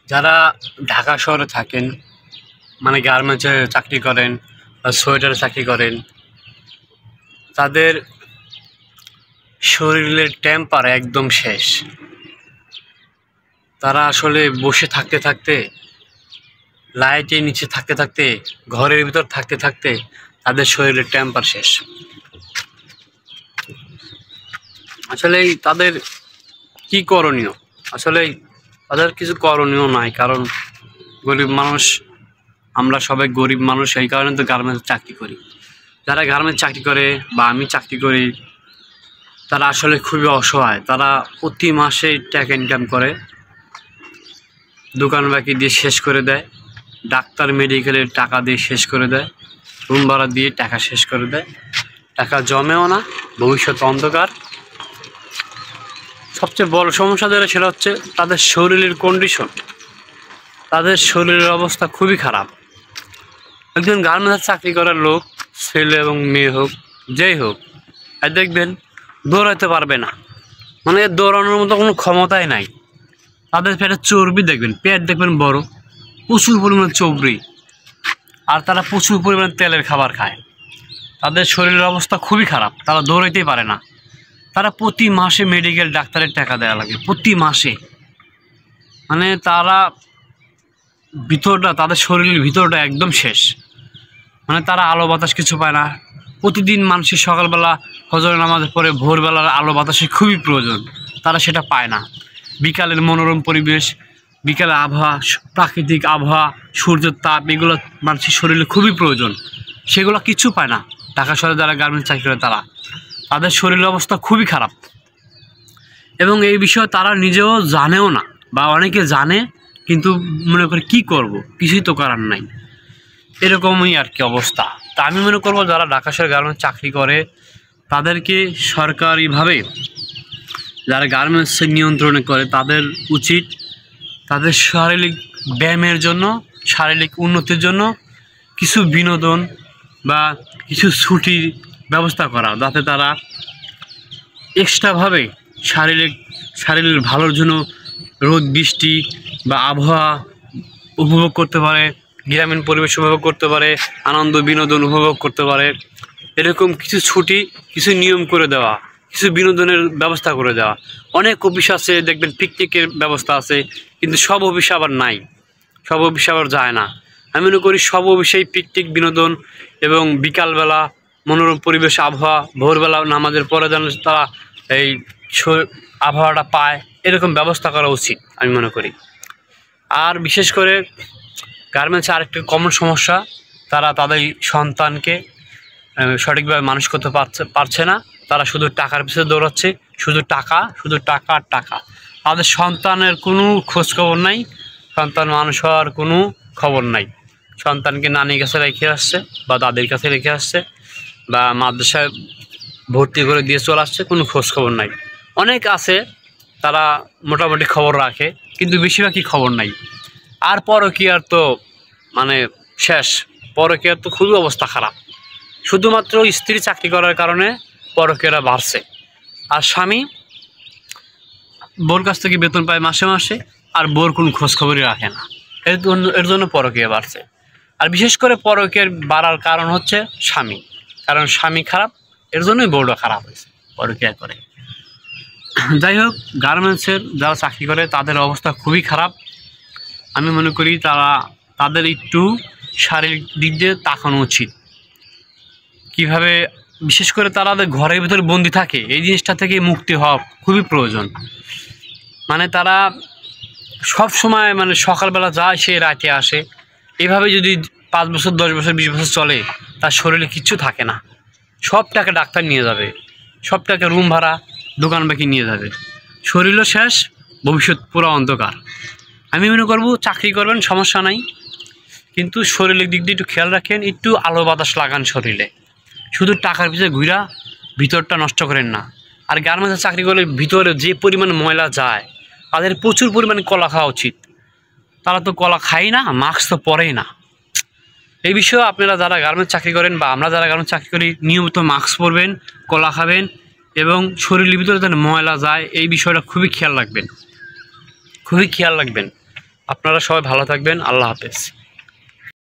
যারা ঢাকা শহরে থাকেন, মানে গার্মেন্টসে চাকরি করেন বা সোয়েটারে চাকরি করেন, তাদের শরীরের টেম্পার একদম শেষ। তারা আসলে বসে থাকতে থাকতে, লাইটের নিচে থাকতে থাকতে, ঘরের ভিতর থাকতে থাকতে তাদের শরীরের টেম্পার শেষ। আসলে তাদের কি করণীয়? আসলে তাদের কিছু করণীয় নাই, কারণ গরিব মানুষ, আমরা সবাই গরিব মানুষ, এই কারণে তো গার্মেন্টস চাকরি করি। যারা গার্মেন্টস চাকরি করে বা আমি চাকরি করি, তারা আসলে খুবই অসহায়। তারা প্রতি মাসে টাকা ইনকাম করে, দোকান বাকি দিয়ে শেষ করে দেয়, ডাক্তার মেডিকেলের টাকা দিয়ে শেষ করে দেয়, রুম ভাড়া দিয়ে টাকা শেষ করে দেয়, টাকা জমেও না, ভবিষ্যৎ অন্ধকার। সবচেয়ে বড় সমস্যা যেটা, সেটা হচ্ছে তাদের শরীরের কন্ডিশন। তাদের শরীরের অবস্থা খুবই খারাপ। একজন গার্মেন্টস চাকরি করার লোক, ছেলে এবং মেয়ে হোক, যেই হোক, আর দেখবেন দৌড়াতে পারবে না, মানে দৌড়ানোর মতো কোনো ক্ষমতাই নাই। তাদের পেটে চর্বি দেখবেন, পেট দেখবেন বড়, প্রচুর পরিমাণে চর্বি, আর তারা প্রচুর পরিমাণে তেলের খাবার খায়। তাদের শরীরের অবস্থা খুবই খারাপ, তারা দৌড়াইতেই পারে না। তারা প্রতি মাসে মেডিকেল ডাক্তারের টাকা দেওয়া লাগে, প্রতি মাসে। মানে তারা ভিতরটা, তাদের শরীরের ভিতরটা একদম শেষ। মানে তারা আলো বাতাস কিছু পায় না। প্রতিদিন মানুষের সকালবেলা ফজর নামাজের পরে ভোরবেলার আলো বাতাসের খুবই প্রয়োজন, তারা সেটা পায় না। বিকালের মনোরম পরিবেশ, বিকালের আবহাওয়া, প্রাকৃতিক আবহাওয়া, সূর্যের তাপ, এগুলো মানুষের শরীরে খুবই প্রয়োজন, সেগুলো কিছু পায় না। ঢাকা শহরে যারা গার্মেন্টস চাকরি করে, তাদের শরীরের অবস্থা খুবই খারাপ, এবং এই বিষয়ে তারা নিজেও জানেও না, বা অনেকে জানে কিন্তু মনে করে কি করব, কিছুই তো করার নাই, এরকমই আর কি অবস্থা। তা আমি মনে করবো যারা ঢাকা শহরে গার্মেন্টস চাকরি করে, তাদেরকে সরকারিভাবে, যারা গার্মেন্টসের নিয়ন্ত্রণে করে, তাদের উচিত তাদের শারীরিক ব্যায়ামের জন্য, শারীরিক উন্নতির জন্য কিছু বিনোদন বা কিছু ছুটির ব্যবস্থা করা, যাতে তারা এক্সট্রাভাবে শারীরের ভালোর জন্য রোদ বৃষ্টি বা আবহাওয়া উপভোগ করতে পারে, গ্রামীণ পরিবেশ উপভোগ করতে পারে, আনন্দ বিনোদন উপভোগ করতে পারে। এরকম কিছু ছুটি, কিছু নিয়ম করে দেওয়া, কিছু বিনোদনের ব্যবস্থা করে দেওয়া। অনেক অফিস আছে, দেখবেন পিকনিকের ব্যবস্থা আছে, কিন্তু সব অফিসে আবার নাই, সব অফিসে আবার যায় না। আমি মনে করি সব অফিসেই পিকনিক, বিনোদন এবং বিকালবেলা মনোরম পরিবেশ, আবহাওয়া, ভোরবেলা নামাজের পরে যেন তারা এই আবহাওয়াটা পায়, এরকম ব্যবস্থা করা উচিত আমি মনে করি। আর বিশেষ করে গার্মেন্টসে আরেকটি কমন সমস্যা, তারা তাদের সন্তানকে সঠিকভাবে মানুষ করতে পারছে না। তারা শুধু টাকার পিছনে দৌড়াচ্ছে, শুধু টাকা, শুধু টাকা আর টাকা। তাদের সন্তানের কোনো খোঁজখবর নাই, সন্তান মানুষ হওয়ার কোনো খবর নাই। সন্তানকে নানির কাছে রেখে আসছে বা দাদির কাছে রেখে আসছে, বা মাদ্রাসায় ভর্তি করে দিয়ে চলে আসছে, কোনো খোঁজখবর নাই। অনেক আছে তারা মোটামুটি খবর রাখে, কিন্তু বেশিরভাগই খবর নাই। আর পরকীয়ার তো মানে শেষ, পরকীয়ার তো খুবই অবস্থা খারাপ। শুধুমাত্র স্ত্রী চাকরি করার কারণে পরকীয়ারা বাড়ছে, আর স্বামী বোর কাছ থেকে বেতন পায় মাসে মাসে, আর বোর কোনো খোঁজখবরই রাখে না। এর জন্য পরকীয়া বাড়ছে। আর বিশেষ করে পরকীয়ার বাড়ার কারণ হচ্ছে স্বামী, কারণ স্বামী খারাপ, এর জন্যই বউটা খারাপ হয়েছে পরকীয়া করে। যাই হোক, গার্মেন্টসের যারা চাকরি করে তাদের অবস্থা খুবই খারাপ। আমি মনে করি তাদের একটু শারীরিক দিক দিয়ে তাকানো উচিত। কিভাবে, বিশেষ করে তারা ঘরের ভিতরে বন্দি থাকে, এই জিনিসটা থেকে মুক্তি হওয়া খুবই প্রয়োজন। মানে তারা সব সময়, মানে সকালবেলা যায়, সে রাতে আসে, এভাবে যদি 5 বছর, 10 বছর, 20 বছর চলে, তার শরীরে কিচ্ছু থাকে না। সব টাকা ডাক্তার নিয়ে যাবে, সব টাকা রুম ভাড়া, দোকান বাকি নিয়ে যাবে, শরীরও শেষ, ভবিষ্যৎ পুরো অন্ধকার। আমি মনে করবো চাকরি করবেন, সমস্যা নাই, কিন্তু শরীরের দিক দিয়ে একটু খেয়াল রাখেন, একটু আলো বাতাস লাগান শরীরে, শুধু টাকার পিছনে ঘুরা ভিতরটা নষ্ট করেন না। আর গার্মেন্টসে চাকরি করলে ভিতরে যে পরিমাণ ময়লা যায়, তাদের প্রচুর পরিমাণে কলা খাওয়া উচিত। তারা তো কলা খায় না, মাস্ক তো পরেই না। এই বিষয়ে আপনারা যারা গার্মেন্টস চাকরি করেন, বা আমরা যারা গার্মেন্টস চাকরি করি, নিয়মিত মাস্ক পরবেন, কলা খাবেন, এবং শরীরের ভিতরে যেন ময়লা যায়, এই বিষয়টা খুবই খেয়াল রাখবেন, খুবই খেয়াল রাখবেন। আপনারা সবাই ভালো থাকবেন। আল্লাহ হাফেজ।